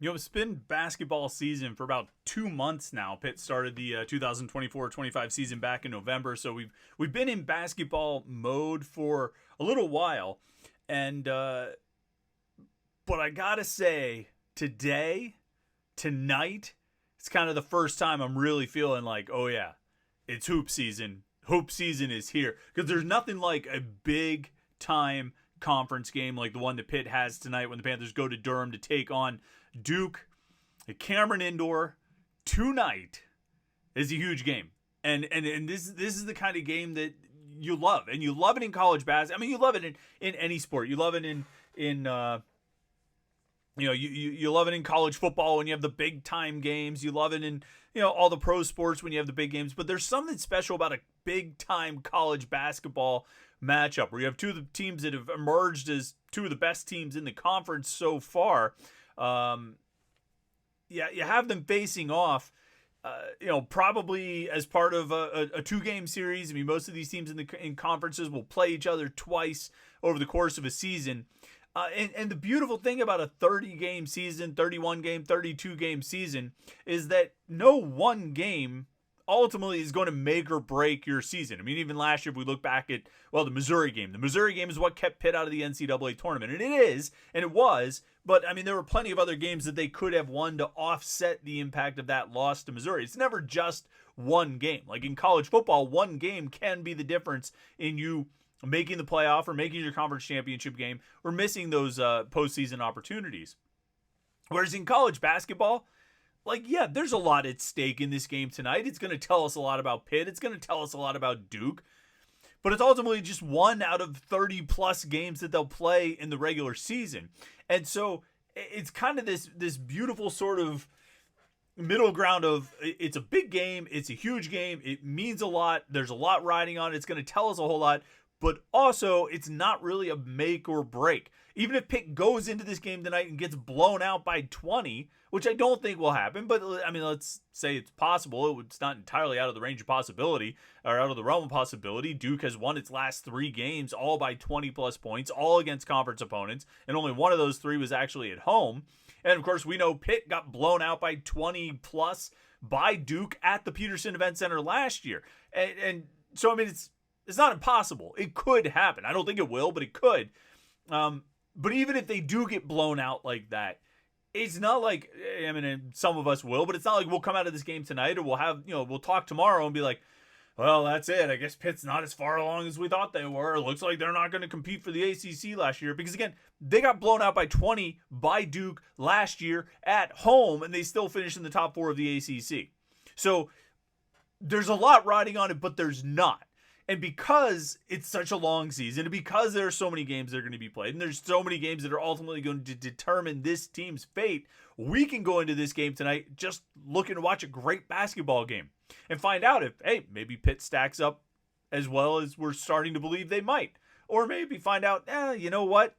It's been basketball season for about 2 months now. Pitt started the 2024-25 season back in November, so we've been in basketball mode for a little while. And but I gotta say, tonight, it's kind of the first time I'm really feeling like, oh yeah, it's hoop season. Hoop season is here because there's nothing like a big time conference game like the one that Pitt has tonight when the Panthers go to Durham to take on Duke at Cameron Indoor tonight is a huge game. And this is the kind of game that you love. And you love it in college basketball. I mean, you love it in any sport. You love it you love it in college football when you have the big time games. You love it in, all the pro sports when you have the big games. But there's something special about a big time college basketball matchup where you have two of the teams that have emerged as two of the best teams in the conference so far. You have them facing off, probably as part of a two-game series. I mean, most of these teams in conferences will play each other twice over the course of a season. And the beautiful thing about a 30-game season, 31-game, 32-game season is that no one game ultimately is going to make or break your season. I mean, even last year, if we look back at, the Missouri game. The Missouri game is what kept Pitt out of the NCAA tournament. And it is, and it was, but, I mean, there were plenty of other games that they could have won to offset the impact of that loss to Missouri. It's never just one game. Like in college football, one game can be the difference in you making the playoff or making your conference championship game or missing those postseason opportunities. Whereas in college basketball, there's a lot at stake in this game tonight. It's going to tell us a lot about Pitt. It's going to tell us a lot about Duke. But it's ultimately just one out of 30-plus games that they'll play in the regular season. And so it's kind of this beautiful sort of middle ground of it's a big game. It's a huge game. It means a lot. There's a lot riding on it. It's going to tell us a whole lot. But also, it's not really a make or break. Even if Pitt goes into this game tonight and gets blown out by 20, which I don't think will happen, but I mean, let's say it's possible. It's not entirely out of the range of possibility or out of the realm of possibility. Duke has won its last 3 games, all by 20-plus points, all against conference opponents, and only one of those 3 was actually at home. And, of course, we know Pitt got blown out by 20-plus by Duke at the Peterson Event Center last year. And so, I mean, it's not impossible. It could happen. I don't think it will, but it could. But even if they do get blown out like that, it's not like, I mean, some of us will, but it's not like we'll come out of this game tonight or we'll talk tomorrow and be like, well, that's it. I guess Pitt's not as far along as we thought they were. It looks like they're not going to compete for the ACC last year. Because, again, they got blown out by 20 by Duke last year at home, and they still finished in the top 4 of the ACC. So there's a lot riding on it, but there's not. And because it's such a long season, and because there are so many games that are going to be played, and there's so many games that are ultimately going to determine this team's fate, we can go into this game tonight just looking to watch a great basketball game and find out if, hey, maybe Pitt stacks up as well as we're starting to believe they might. Or maybe find out, you know what?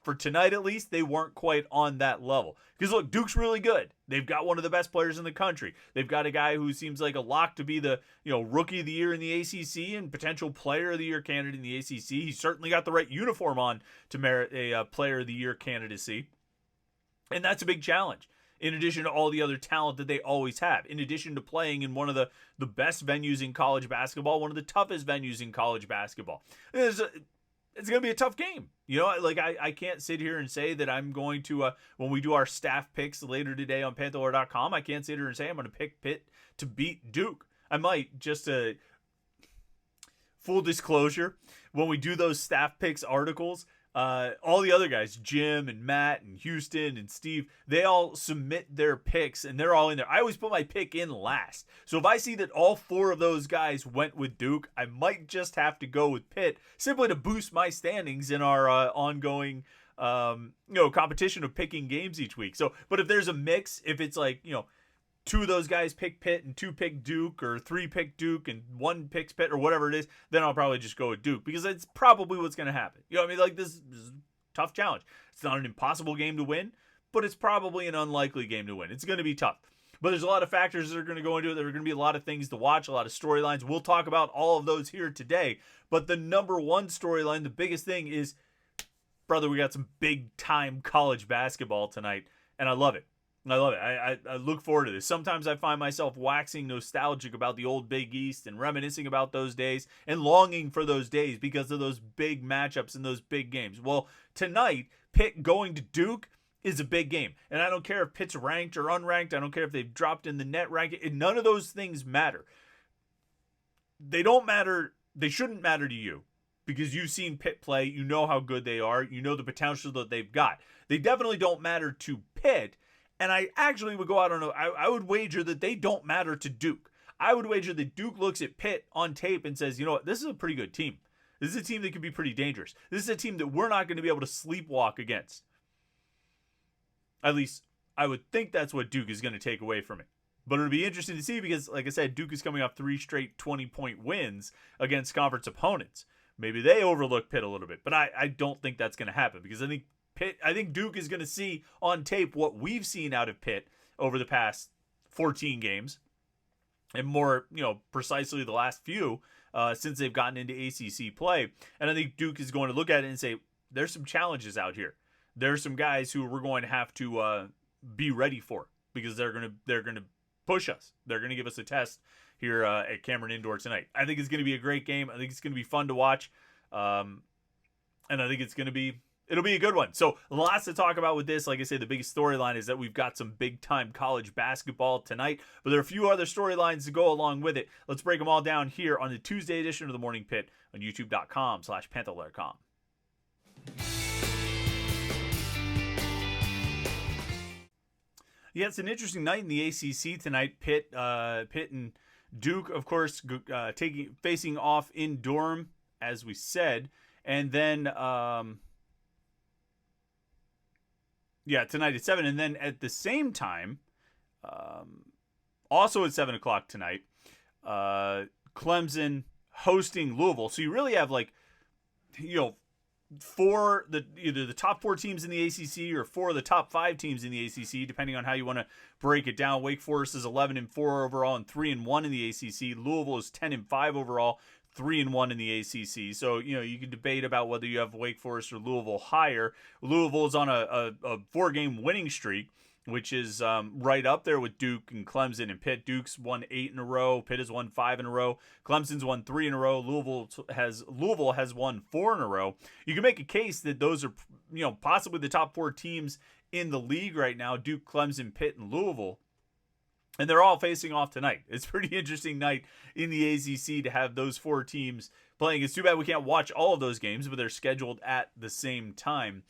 For tonight, at least, they weren't quite on that level. Because, look, Duke's really good. They've got one of the best players in the country. They've got a guy who seems like a lock to be the rookie of the year in the ACC and potential player of the year candidate in the ACC. He's certainly got the right uniform on to merit a player of the year candidacy. And that's a big challenge, in addition to all the other talent that they always have, in addition to playing in one of the best venues in college basketball, one of the toughest venues in college basketball. It's going to be a tough game. I can't sit here and say that I'm going to, when we do our staff picks later today on Panther-Lair.com, I can't sit here and say I'm going to pick Pitt to beat Duke. I might, just a full disclosure, when we do those staff picks articles, all the other guys, Jim and Matt and Houston and Steve, they all submit their picks and they're all in there. I always put my pick in last. So if I see that all 4 of those guys went with Duke, I might just have to go with Pitt simply to boost my standings in our ongoing competition of picking games each week. So, but if there's a mix, if it's like, 2 of those guys pick Pitt and 2 pick Duke, or 3 pick Duke and 1 picks Pitt, or whatever it is, then I'll probably just go with Duke because that's probably what's going to happen. This is a tough challenge. It's not an impossible game to win, but it's probably an unlikely game to win. It's going to be tough. But there's a lot of factors that are going to go into it. There are going to be a lot of things to watch, a lot of storylines. We'll talk about all of those here today. But the number one storyline, the biggest thing is, brother, we got some big-time college basketball tonight, and I love it. I love it. I look forward to this. Sometimes I find myself waxing nostalgic about the old Big East and reminiscing about those days and longing for those days because of those big matchups and those big games. Well, tonight, Pitt going to Duke is a big game. And I don't care if Pitt's ranked or unranked. I don't care if they've dropped in the net ranking. None of those things matter. They don't matter. They shouldn't matter to you because you've seen Pitt play. You know how good they are. You know the potential that they've got. They definitely don't matter to Pitt. And I actually would go out on I would wager that they don't matter to Duke. I would wager that Duke looks at Pitt on tape and says, you know what, this is a pretty good team. This is a team that could be pretty dangerous. This is a team that we're not going to be able to sleepwalk against. At least I would think that's what Duke is going to take away from it. But it'll be interesting to see because, like I said, Duke is coming off 3 straight 20-point wins against conference opponents. Maybe they overlook Pitt a little bit, but I don't think that's going to happen because I think Duke is going to see on tape what we've seen out of Pitt over the past 14 games, and more, precisely the last few since they've gotten into ACC play. And I think Duke is going to look at it and say, there's some challenges out here. There's some guys who we're going to have to be ready for because they're going to push us. They're going to give us a test here at Cameron Indoor tonight. I think it's going to be a great game. I think it's going to be fun to watch, and I think it'll be a good one. So lots to talk about with this. Like I say, the biggest storyline is that we've got some big-time college basketball tonight, but there are a few other storylines to go along with it. Let's break them all down here on the Tuesday edition of the Morning Pitt on youtube.com/Panther-Lair.com. Yeah, it's an interesting night in the ACC tonight. Pitt and Duke, of course, facing off in Durham, as we said, and then tonight at 7, and then at the same time, also at 7 o'clock tonight, Clemson hosting Louisville. So you really have either the top 4 teams in the ACC or 4 of the top 5 teams in the ACC, depending on how you want to break it down. Wake Forest is 11-4 overall and 3-1 in the ACC. Louisville is 10-5 overall, 3-1 in the ACC. So, you can debate about whether you have Wake Forest or Louisville higher. Louisville is on a 4-game winning streak, which is right up there with Duke and Clemson and Pitt. Duke's won 8 in a row. Pitt has won 5 in a row. Clemson's won 3 in a row. Louisville has won 4 in a row. You can make a case that those are, possibly the top 4 teams in the league right now: Duke, Clemson, Pitt, and Louisville. And they're all facing off tonight. It's a pretty interesting night in the ACC to have those 4 teams playing. It's too bad we can't watch all of those games, but they're scheduled at the same time.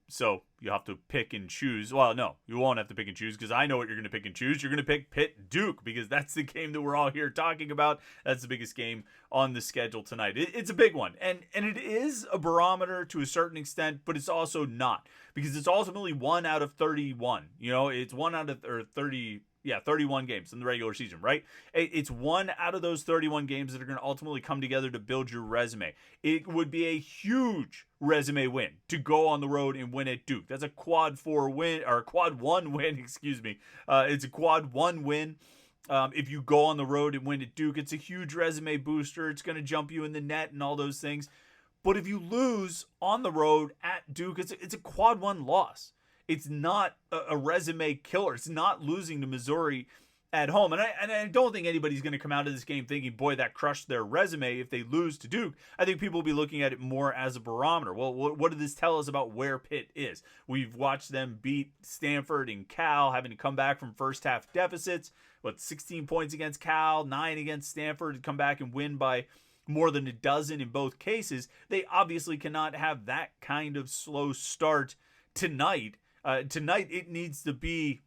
So you'll have to pick and choose. Well, no, you won't have to pick and choose because I know what you're going to pick and choose. You're going to pick Pitt-Duke because that's the game that we're all here talking about. That's the biggest game on the schedule tonight. It's a big one. And it is a barometer to a certain extent, but it's also not because it's ultimately 1 out of 31. It's 1 out of 31 games in the regular season, right? It's 1 out of those 31 games that are going to ultimately come together to build your resume. It would be a huge resume win to go on the road and win at Duke. That's a quad 1 win, excuse me. It's a quad 1 win. If you go on the road and win at Duke, it's a huge resume booster. It's going to jump you in the net and all those things. But if you lose on the road at Duke, it's a quad 1 loss. It's not a resume killer. It's not losing to Missouri at home. And I don't think anybody's going to come out of this game thinking, boy, that crushed their resume if they lose to Duke. I think people will be looking at it more as a barometer. Well, what did this tell us about where Pitt is? We've watched them beat Stanford and Cal, having to come back from first half deficits. 16 points against Cal, 9 against Stanford, to come back and win by more than a dozen in both cases. They obviously cannot have that kind of slow start tonight. Tonight, it needs to be,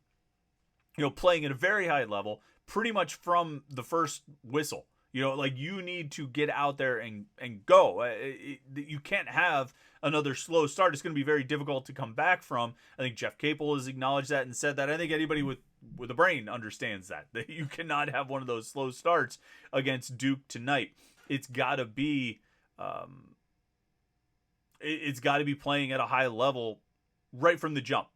playing at a very high level, pretty much from the first whistle. You need to get out there and go. You can't have another slow start. It's going to be very difficult to come back from. I think Jeff Capel has acknowledged that and said that. I think anybody with a brain understands that you cannot have one of those slow starts against Duke tonight. It's got to be, playing at a high level right from the jump.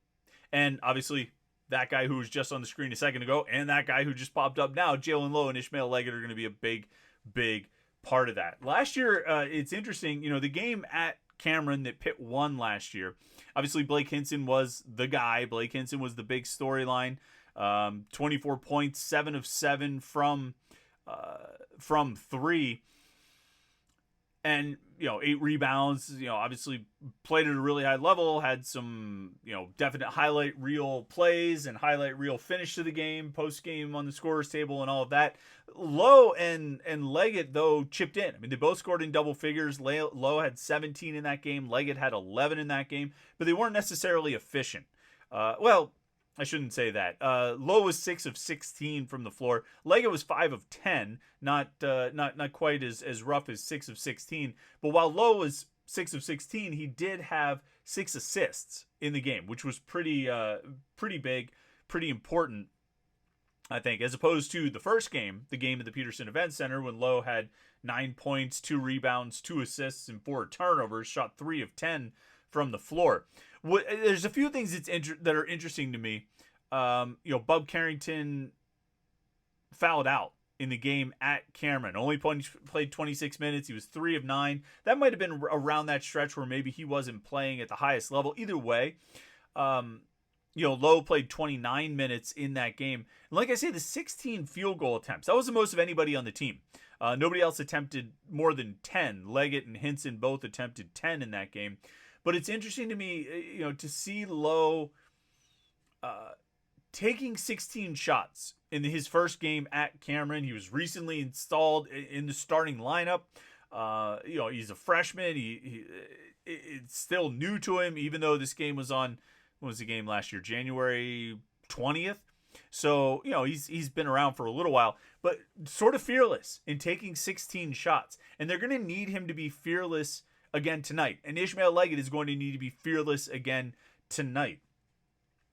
And obviously, that guy who was just on the screen a second ago and that guy who just popped up now, Jalen Lowe and Ishmael Leggett, are going to be a big, big part of that. Last year, it's interesting, the game at Cameron that Pitt won last year. Obviously, Blake Hinson was the guy. Blake Hinson was the big storyline. 24 points, 7 of 7 from 3. And, 8 rebounds, obviously played at a really high level, had some, definite highlight reel plays and highlight reel finish to the game, post game on the scorer's table and all of that. Lowe and Leggett, though, chipped in. I mean, they both scored in double figures. Lowe had 17 in that game. Leggett had 11 in that game, but they weren't necessarily efficient. I shouldn't say that. Lowe was 6 of 16 from the floor. Leggett was 5 of 10, not quite as rough as 6 of 16. But while Lowe was 6 of 16, he did have 6 assists in the game, which was pretty big, pretty important, I think, as opposed to the first game, the game at the Peterson Event Center, when Lowe had 9 points, 2 rebounds, 2 assists, and 4 turnovers, shot 3 of 10 from the floor. There's a few things that are interesting to me. Bub Carrington fouled out in the game at Cameron. Only played 26 minutes. He was 3 of 9. That might have been around that stretch where maybe he wasn't playing at the highest level. Either way, Lowe played 29 minutes in that game. And like I say, the 16 field goal attempts, that was the most of anybody on the team. Nobody else attempted more than 10. Leggett and Hinson both attempted 10 in that game. But it's interesting to me, to see Lowe taking 16 shots in his first game at Cameron. He was recently installed in the starting lineup. He's a freshman. It's still new to him, even though this game was on, when was the game last year? January 20th. So, he's been around for a little while, but sort of fearless in taking 16 shots. And they're going to need him to be fearless again tonight. And Ishmael Leggett is going to need to be fearless again tonight.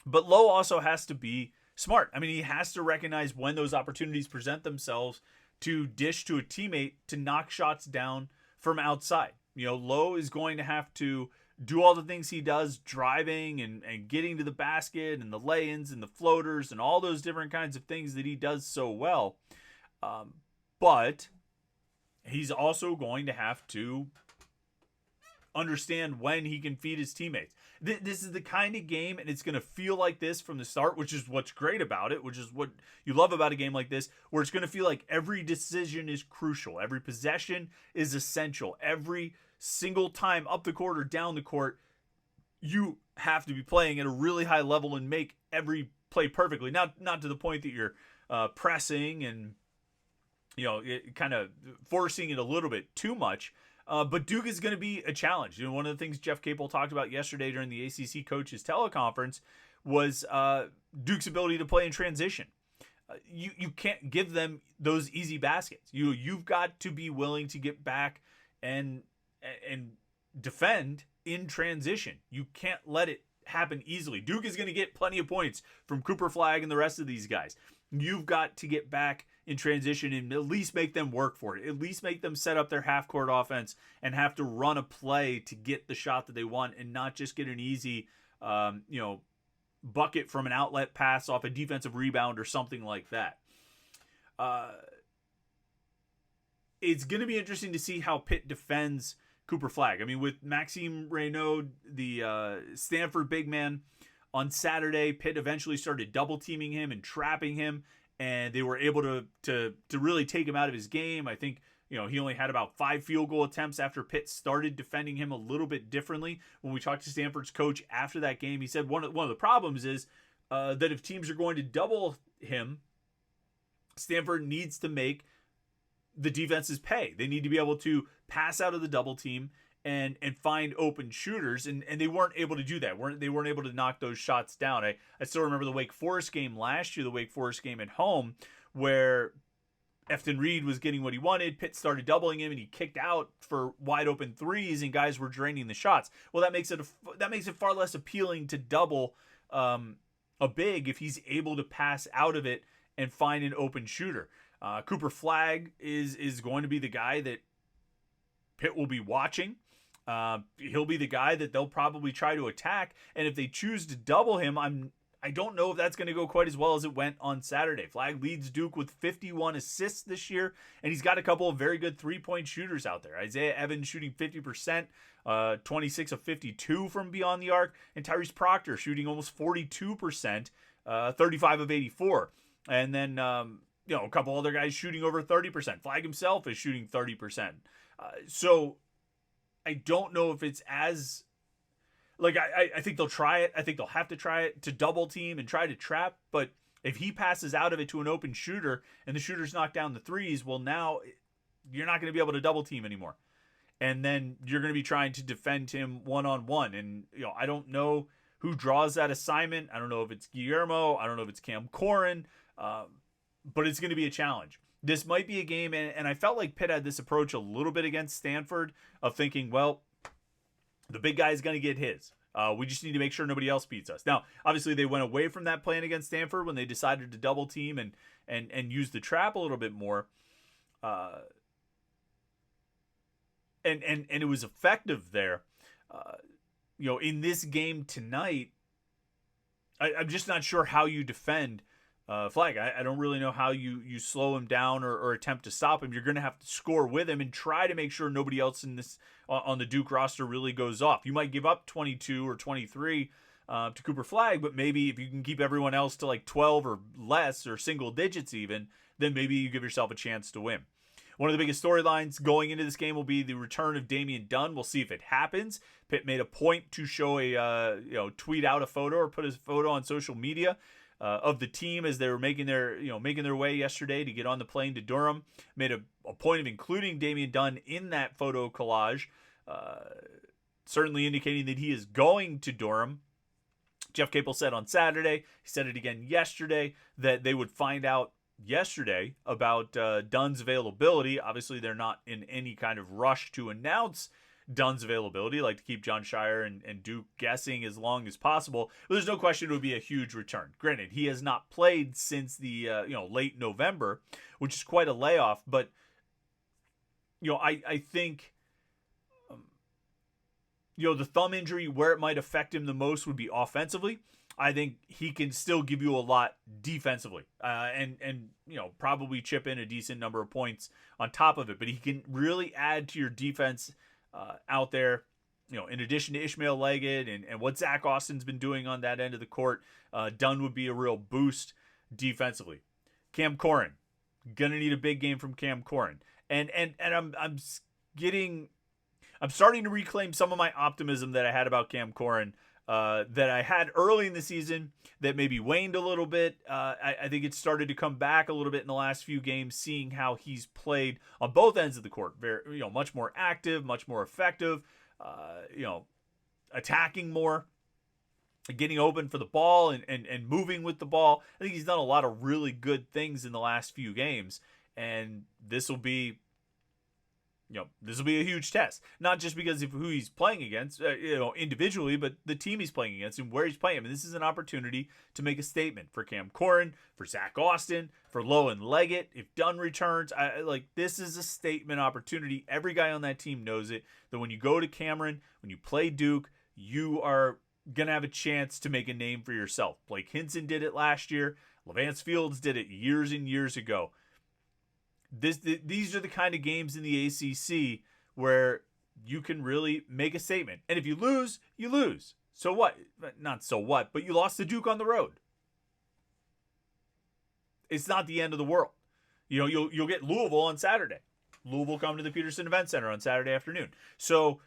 But Lowe also has to be smart. I mean, he has to recognize when those opportunities present themselves to dish to a teammate to knock shots down from outside. Lowe is going to have to do all the things he does, driving and getting to the basket and the lay-ins and the floaters and all those different kinds of things that he does so well. But he's also going to have to understand when he can feed his teammates. This is the kind of game, and it's going to feel like this from the start, which is what's great about it, which is what you love about a game like this, where it's going to feel like every decision is crucial. Every possession is essential. Every single time up the court or down the court, you have to be playing at a really high level and make every play perfectly. Not to the point that you're pressing and kind of forcing it a little bit too much. But Duke is going to be a challenge. One of the things Jeff Capel talked about yesterday during the ACC coaches teleconference was Duke's ability to play in transition. You can't give them those easy baskets. You've got to be willing to get back and defend in transition. You can't let it happen easily. Duke is going to get plenty of points from Cooper Flagg and the rest of these guys. You've got to get back in transition and at least make them work for it. At least make them set up their half-court offense and have to run a play to get the shot that they want and not just get an easy, bucket from an outlet pass off a defensive rebound or something like that. It's going to be interesting to see how Pitt defends Cooper Flagg. I mean, with Maxime Reynaud, the Stanford big man, on Saturday, Pitt eventually started double teaming him and trapping him, and they were able to really take him out of his game. I think he only had about 5 field goal attempts after Pitt started defending him a little bit differently. When we talked to Stanford's coach after that game, he said one of the problems is that if teams are going to double him, Stanford needs to make the defenses pay. They need to be able to pass out of the double team and find open shooters, and they weren't able to do that. They weren't able to knock those shots down. I still remember the Wake Forest game last year, the Wake Forest game at home, where Efton Reed was getting what he wanted. Pitt started doubling him, and he kicked out for wide open threes, and guys were draining the shots. Well, that makes it far less appealing to double a big if he's able to pass out of it and find an open shooter. Cooper Flagg is going to be the guy that Pitt will be watching. He'll be the guy that they'll probably try to attack, and if they choose to double him, I'm I don't know if that's going to go quite as well as it went on Saturday. Flagg leads Duke with 51 assists this year, and he's got a couple of very good three-point shooters out there. Isaiah Evans shooting 50%, 26 of 52 from beyond the arc, and Tyrese Proctor shooting almost 42%, 35 of 84. And then, a couple other guys shooting over 30%. Flagg himself is shooting 30%. So I don't know if it's as... I think they'll try it. I think they'll have to try it to double team and try to trap. But if he passes out of it to an open shooter and the shooter's knocked down the threes, well, now you're not going to be able to double team anymore. And then you're going to be trying to defend him one-on-one. And, I don't know who draws that assignment. I don't know if it's Guillermo. I don't know if it's Cam Corin. But it's going to be a challenge. This might be a game, and I felt like Pitt had this approach a little bit against Stanford of thinking, well, the big guy is going to get his. We just need to make sure nobody else beats us. Now, obviously, they went away from that plan against Stanford when they decided to double team and use the trap a little bit more. And it was effective there. In this game tonight, I'm just not sure how you defend Flagg. I don't really know how you slow him down or attempt to stop him. You're going to have to score with him and try to make sure nobody else on the Duke roster really goes off. You might give up 22 or 23 to Cooper Flagg, but maybe if you can keep everyone else to like 12 or less or single digits even, then maybe you give yourself a chance to win. One of the biggest storylines going into this game will be the return of Damian Dunn. We'll see if it happens. Pitt made a point to show tweet out a photo or put his photo on social media of the team as they were making their way yesterday to get on the plane to Durham. Made a point of including Damian Dunn in that photo collage, certainly indicating that he is going to Durham. Jeff Capel said on Saturday, he said it again yesterday, that they would find out yesterday about Dunn's availability. Obviously, they're not in any kind of rush to announce Dunn's availability, like to keep John Shire and Duke guessing as long as possible. But there's no question it would be a huge return. Granted, he has not played since the late November, which is quite a layoff. But I think the thumb injury, where it might affect him the most would be offensively. I think he can still give you a lot defensively, and probably chip in a decent number of points on top of it. But he can really add to your defense out there, in addition to Ishmael Leggett and what Zach Austin's been doing on that end of the court. Dunn would be a real boost defensively. Cam Corin, gonna need a big game from Cam Corin, and I'm starting to reclaim some of my optimism that I had about Cam Corin. That I had early in the season that maybe waned a little bit. I think it started to come back a little bit in the last few games, seeing how he's played on both ends of the court. Very, much more active, much more effective, attacking more, getting open for the ball and moving with the ball. I think he's done a lot of really good things in the last few games, and this will be a huge test, not just because of who he's playing against, individually, but the team he's playing against and where he's playing. And this is an opportunity to make a statement for Cam Corin, for Zach Austin, for Lowe and Leggett. If Dunn returns, this is a statement opportunity. Every guy on that team knows it, that when you go to Cameron, when you play Duke, you are going to have a chance to make a name for yourself. Blake Hinson did it last year. Levance Fields did it years and years ago. These are the kind of games in the ACC where you can really make a statement. And if you lose, you lose. So what? Not so what, but you lost to Duke on the road. It's not the end of the world. You'll get Louisville on Saturday. Louisville come to the Peterson Event Center on Saturday afternoon. So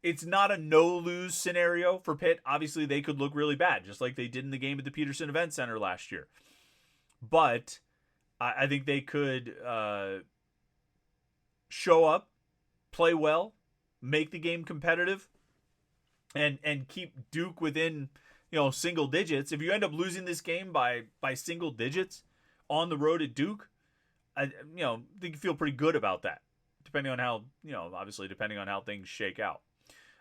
it's not a no-lose scenario for Pitt. Obviously, they could look really bad, just like they did in the game at the Peterson Event Center last year. But I think they could show up, play well, make the game competitive, and keep Duke within single digits. If you end up losing this game by single digits on the road at Duke, I think you feel pretty good about that, depending on how depending on how things shake out.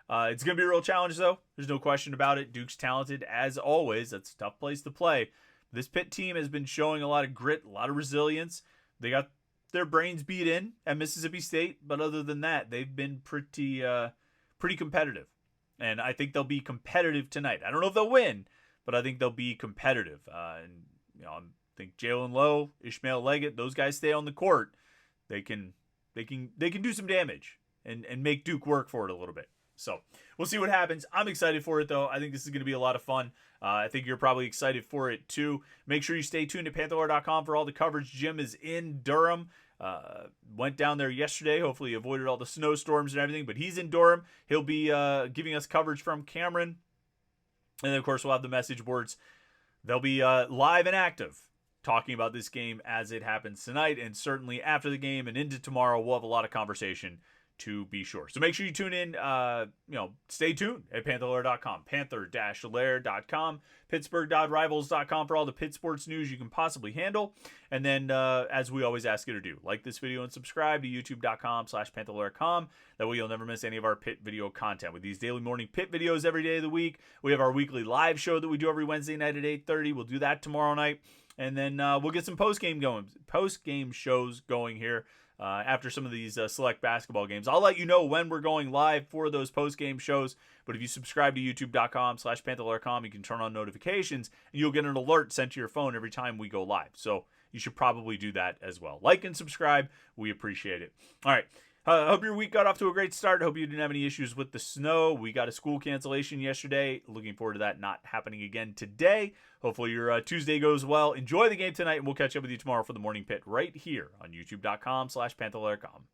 It's going to be a real challenge, though. There's no question about it. Duke's talented as always. That's a tough place to play. This Pitt team has been showing a lot of grit, a lot of resilience. They got their brains beat in at Mississippi State, but other than that, they've been pretty competitive. And I think they'll be competitive tonight. I don't know if they'll win, but I think they'll be competitive. And I think Jalen Lowe, Ishmael Leggett, those guys stay on the court. They can do some damage and make Duke work for it a little bit. So we'll see what happens. I'm excited for it, though. I think this is going to be a lot of fun. I think you're probably excited for it, too. Make sure you stay tuned at Panther-Lair.com for all the coverage. Jim is in Durham. Went down there yesterday. Hopefully he avoided all the snowstorms and everything. But he's in Durham. He'll be giving us coverage from Cameron. And then, of course, we'll have the message boards. They'll be live and active talking about this game as it happens tonight. And certainly after the game and into tomorrow, we'll have a lot of conversation to be sure. So make sure you tune in, stay tuned at Panther-Lair.com, Panther-Lair.com, Pittsburgh.rivals.com for all the Pitt sports news you can possibly handle. And then, as we always ask you to do, like this video and subscribe to YouTube.com/Panther-Lair.com. That way you'll never miss any of our Pitt video content. With these daily morning Pitt videos every day of the week, we have our weekly live show that we do every Wednesday night at 8:30. We'll do that tomorrow night. And then we'll get some post-game shows going here. After some of these select basketball games. I'll let you know when we're going live for those post-game shows, but if you subscribe to youtube.com/Panther-Lair.com, you can turn on notifications, and you'll get an alert sent to your phone every time we go live. So you should probably do that as well. Like and subscribe. We appreciate it. All right. Hope your week got off to a great start. Hope you didn't have any issues with the snow. We got a school cancellation yesterday. Looking forward to that not happening again today. Hopefully your Tuesday goes well. Enjoy the game tonight, and we'll catch up with you tomorrow for the Morning Pit right here on youtube.com/Panther-Lair.com.